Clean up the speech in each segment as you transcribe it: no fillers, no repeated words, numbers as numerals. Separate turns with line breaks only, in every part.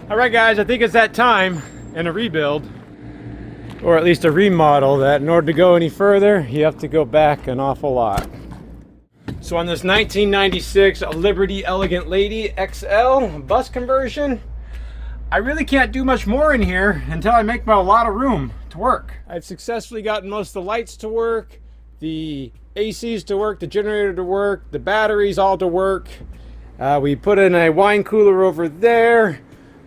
All right, guys, I think it's that time in a rebuild, or at least a remodel, that in order to go any further, you have to go back an awful lot. So on this 1996 Liberty Elegant Lady XL bus conversion, I really can't do much more in here until I make a lot of room to work. I've successfully gotten most of the lights to work, the ACs to work, the generator to work, the batteries all to work. We put in a wine cooler over there,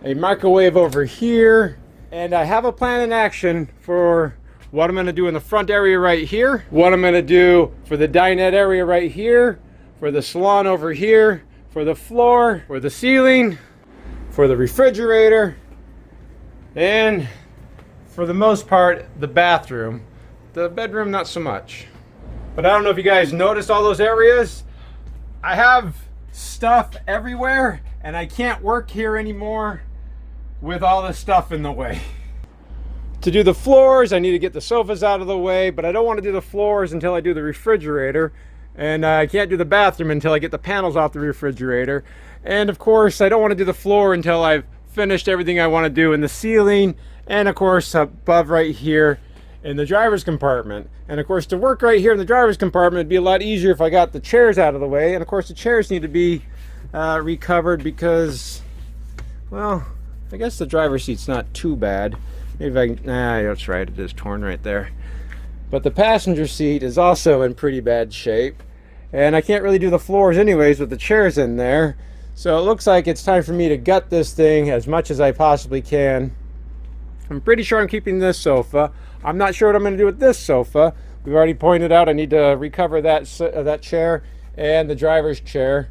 a microwave over here, and I have a plan in action for what I'm going to do in the front area right here, what I'm going to do for the dinette area right here, for the salon over here, for the floor, for the ceiling, for the refrigerator, and for the most part, the bathroom. The bedroom, not so much. But I don't know if you guys noticed all those areas. I have stuff everywhere, and I can't work here anymore with all this stuff in the way. To do the floors, I need to get the sofas out of the way, but I don't want to do the floors until I do the refrigerator, and I can't do the bathroom until I get the panels off the refrigerator. And of course, I don't want to do the floor until I've finished everything I want to do in the ceiling, and of course above right here in the driver's compartment. And of course, to work right here in the driver's compartment, it'd be a lot easier if I got the chairs out of the way. And of course, the chairs need to be recovered because, well, I guess the driver's seat's not too bad. Maybe I can, that's right, it is torn right there. But the passenger seat is also in pretty bad shape. And I can't really do the floors anyways with the chairs in there. So it looks like it's time for me to gut this thing as much as I possibly can. I'm pretty sure I'm keeping this sofa. I'm not sure what I'm going to do with this sofa. We've already pointed out I need to recover that chair and the driver's chair.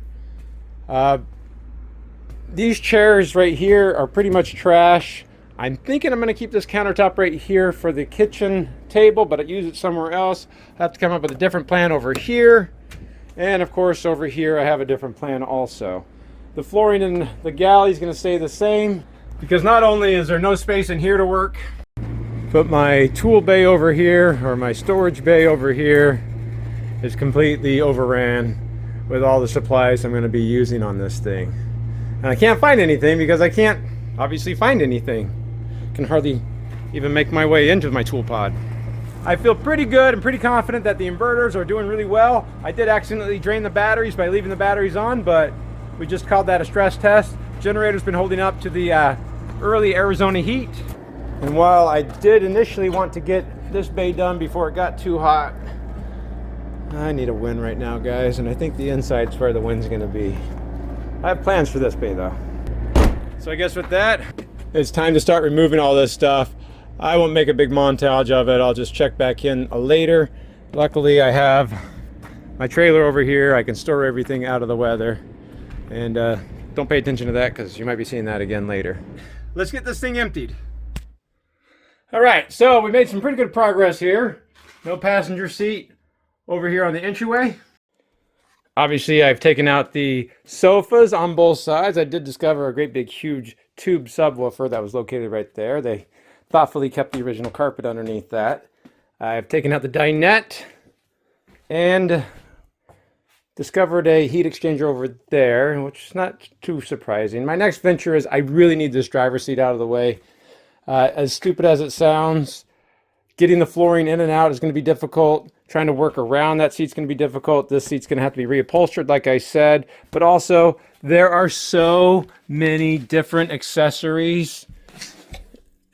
These chairs right here are pretty much trash. I'm thinking I'm going to keep this countertop right here for the kitchen table, but I use it somewhere else. I have to come up with a different plan over here. And of course over here I have a different plan also. The flooring in the galley is going to stay the same because not only is there no space in here to work, but my tool bay over here, or my storage bay over here, is completely overran with all the supplies I'm going to be using on this thing. And I can't find anything because I can't obviously find anything. I can hardly even make my way into my tool pod. I feel pretty good and pretty confident that the inverters are doing really well. I did accidentally drain the batteries by leaving the batteries on, but we just called that a stress test. Generator's been holding up to the early Arizona heat. And while I did initially want to get this bay done before it got too hot, I need a wind right now, guys, and I think the inside's where the wind's gonna be. I have plans for this bay though. So I guess with that, it's time to start removing all this stuff. I won't make a big montage of it. I'll just check back in later. Luckily, I have my trailer over here. I can store everything out of the weather. And don't pay attention to that because you might be seeing that again later. Let's get this thing emptied. All right, so we made some pretty good progress here. No passenger seat over here on the entryway. Obviously, I've taken out the sofas on both sides. I did discover a great big huge tube subwoofer that was located right there. They thoughtfully kept the original carpet underneath that. I've taken out the dinette and discovered a heat exchanger over there, which is not too surprising. My next venture is I really need this driver's seat out of the way. As stupid as it sounds, getting the flooring in and out is going to be difficult. Trying to work around that seat's going to be difficult. This seat's going to have to be reupholstered, like I said. But also, there are so many different accessories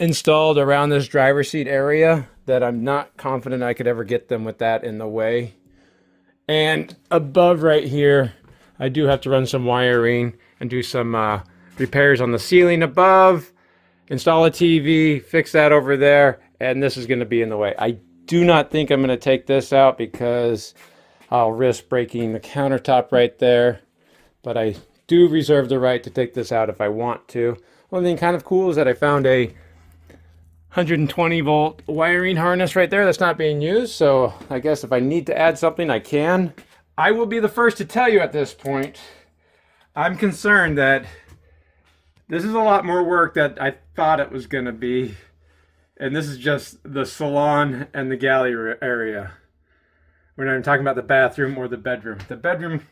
installed around this driver's seat area that I'm not confident I could ever get them with that in the way. And above right here, I do have to run some wiring and do some repairs on the ceiling above, install a TV, fix that over there, and this is going to be in the way. I do not think I'm going to take this out because I'll risk breaking the countertop right there, but I do reserve the right to take this out if I want to. One thing kind of cool is that I found a 120 volt wiring harness right there that's not being used, so I guess if I need to add something I can. I will be the first to tell you at this point, I'm concerned that this is a lot more work than I thought it was going to be, and this is just the salon and the galley area. We're not even talking about the bathroom or the bedroom. The bedroom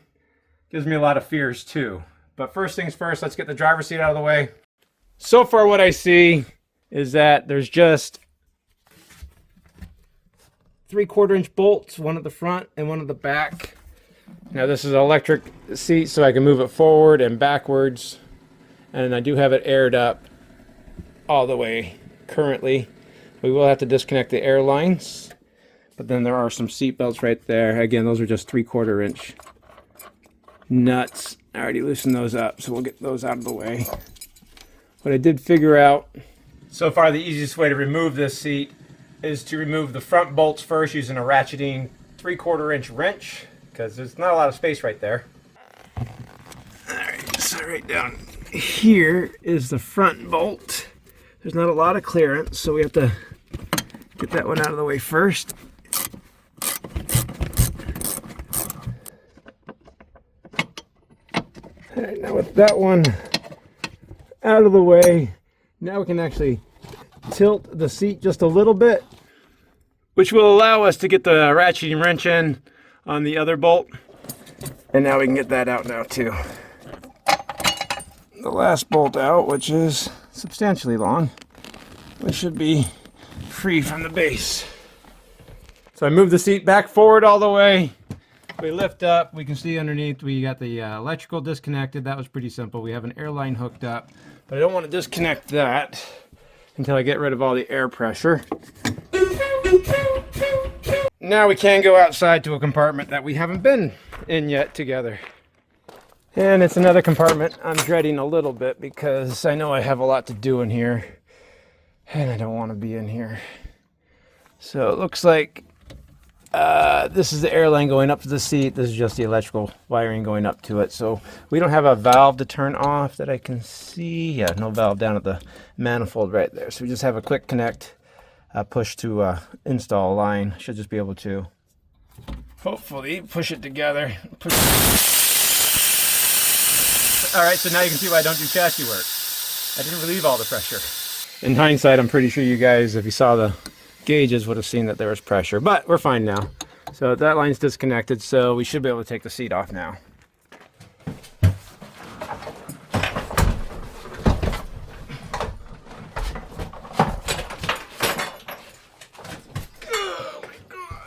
gives me a lot of fears too. But first things first, let's get the driver's seat out of the way. So far what I see is that there's just 3/4 inch bolts, one at the front and one at the back. Now this is an electric seat, so I can move it forward and backwards. And I do have it aired up all the way currently. We will have to disconnect the air lines, but then there are some seat belts right there. Again, those are just 3/4 inch nuts. I already loosened those up, so we'll get those out of the way. What I did figure out, so far the easiest way to remove this seat is to remove the front bolts first using a ratcheting 3/4 inch wrench, because there's not a lot of space right there. Alright, so right down here is the front bolt. There's not a lot of clearance, so we have to get that one out of the way first. Alright, now with that one out of the way, now we can actually tilt the seat just a little bit, which will allow us to get the ratcheting wrench in on the other bolt. And now we can get that out now too. The last bolt out, which is substantially long, we should be free from the base. So I move the seat back forward all the way. We lift up, we can see underneath we got the electrical disconnected. That was pretty simple. We have an air line hooked up, but I don't want to disconnect that until I get rid of all the air pressure. Now we can go outside to a compartment that we haven't been in yet together. And it's another compartment I'm dreading a little bit because I know I have a lot to do in here and I don't want to be in here. So it looks like this is the air line going up to the seat. This is just the electrical wiring going up to it. So we don't have a valve to turn off that I can see. Yeah, no valve down at the manifold right there. So we just have a quick connect, push to install a line. Should just be able to hopefully push it together. All right, so now you can see why I don't do chassis work. I didn't relieve all the pressure. In hindsight, I'm pretty sure you guys, if you saw the gauges, would have seen that there was pressure, but we're fine now. So that line's disconnected, so we should be able to take the seat off now. Oh my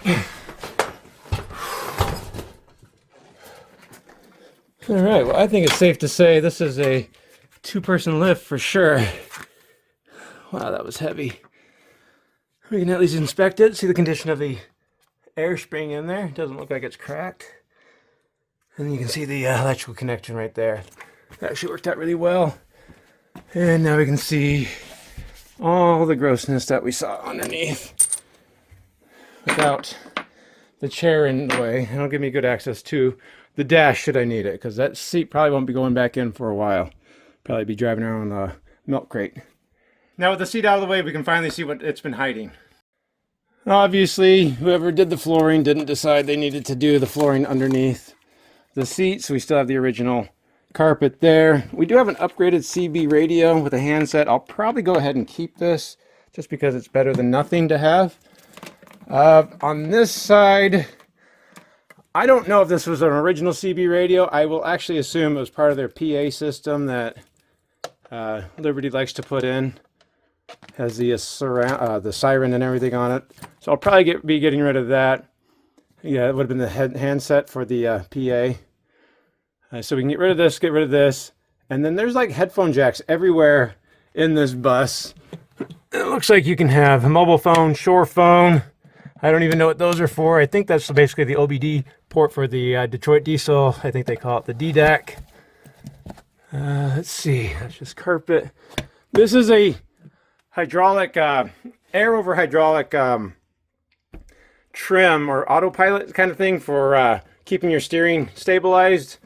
God. All right, well, I think it's safe to say this is a two-person lift for sure. Wow, that was heavy. We can at least inspect it, see the condition of the air spring in there. It doesn't look like it's cracked. And you can see the electrical connection right there. That actually worked out really well. And now we can see all the grossness that we saw underneath without the chair in the way. It'll give me good access to the dash should I need it, because that seat probably won't be going back in for a while. Probably be driving around a milk crate. Now with the seat out of the way, we can finally see what it's been hiding. Obviously, whoever did the flooring didn't decide they needed to do the flooring underneath the seat, so we still have the original carpet there. We do have an upgraded CB radio with a handset. I'll probably go ahead and keep this just because it's better than nothing to have. On this side, I don't know if this was an original CB radio. I will actually assume it was part of their PA system that Liberty likes to put in. Has the siren and everything on it. So I'll probably be getting rid of that. Yeah, it would have been the handset for the PA. So we can get rid of this, and then there's like headphone jacks everywhere in this bus. It looks like you can have a mobile phone, shore phone. I don't even know what those are for. I think that's basically the OBD port for the Detroit diesel. I think they call it the DDAC. Let's see, that's just carpet. This is a hydraulic, air over hydraulic trim or autopilot kind of thing for keeping your steering stabilized.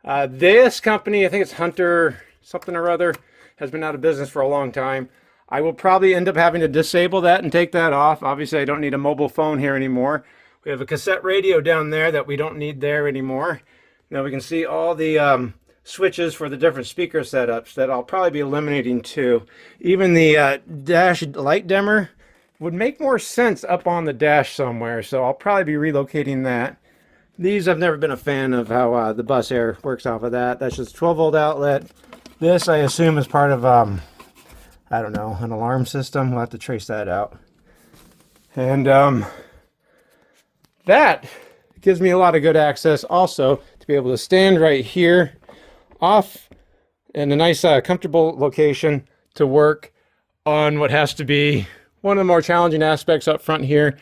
This company, I think it's Hunter something or other, has been out of business for a long time. I will probably end up having to disable that and take that off. Obviously, I don't need a mobile phone here anymore. We have a cassette radio down there that we don't need there anymore. Now we can see all the switches for the different speaker setups that I'll probably be eliminating too. Even the dash light dimmer would make more sense up on the dash somewhere, so I'll probably be relocating that. These, I've never been a fan of how the bus air works off of that. That's just 12-volt outlet. This, I assume, is part of I don't know, an alarm system. We'll have to trace that out. And that gives me a lot of good access also to be able to stand right here off in a nice comfortable location to work on what has to be one of the more challenging aspects up front here.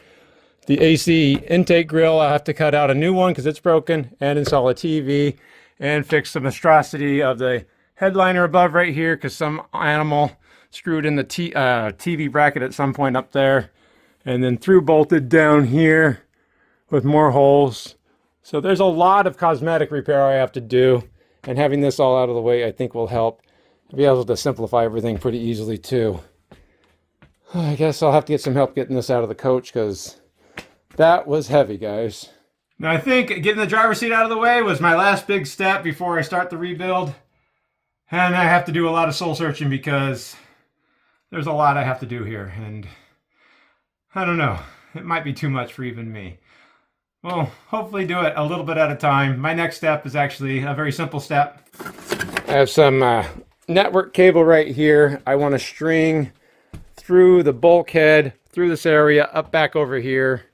The AC intake grill, I'll have to cut out a new one because it's broken, and install a TV and fix the monstrosity of the headliner above right here because some animal screwed in the TV bracket at some point up there, and then through bolted down here with more holes. So there's a lot of cosmetic repair I have to do, and having this all out of the way I think will help. I'll be able to simplify everything pretty easily too. I guess I'll have to get some help getting this out of the coach because that was heavy, guys. Now I think getting the driver's seat out of the way was my last big step before I start the rebuild. And I have to do a lot of soul searching because there's a lot I have to do here. And I don't know, it might be too much for even me. Well, hopefully do it a little bit at a time. My next step is actually a very simple step. I have some network cable right here. I want to string through the bulkhead, through this area, up back over here,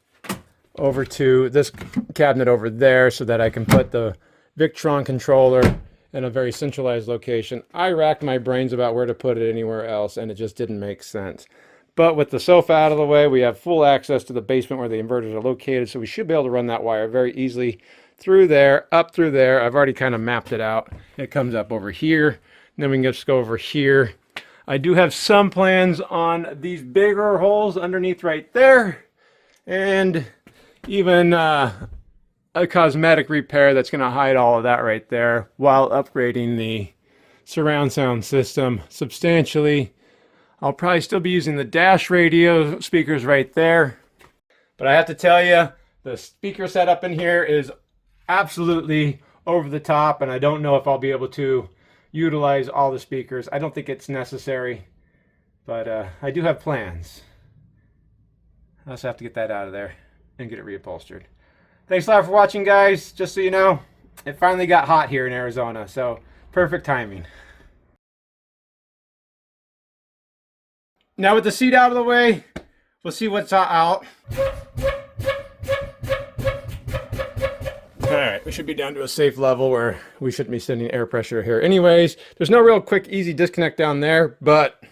over to this cabinet over there so that I can put the Victron controller in a very centralized location. I racked my brains about where to put it anywhere else, and it just didn't make sense. But with the sofa out of the way, we have full access to the basement where the inverters are located, so we should be able to run that wire very easily through there, up through there. I've already kind of mapped it out. It comes up over here, and then we can just go over here. I do have some plans on these bigger holes underneath right there, and even a cosmetic repair that's going to hide all of that right there while upgrading the surround sound system substantially. I'll probably still be using the dash radio speakers right there. But I have to tell you, the speaker setup in here is absolutely over the top, and I don't know if I'll be able to utilize all the speakers. I don't think it's necessary, but I do have plans. I also have to get that out of there and get it reupholstered. Thanks a lot for watching, guys. Just so you know, it finally got hot here in Arizona, so perfect timing. Now with the seat out of the way, we'll see what's out. Alright, we should be down to a safe level where we shouldn't be sending air pressure here. Anyways, there's no real quick, easy disconnect down there, but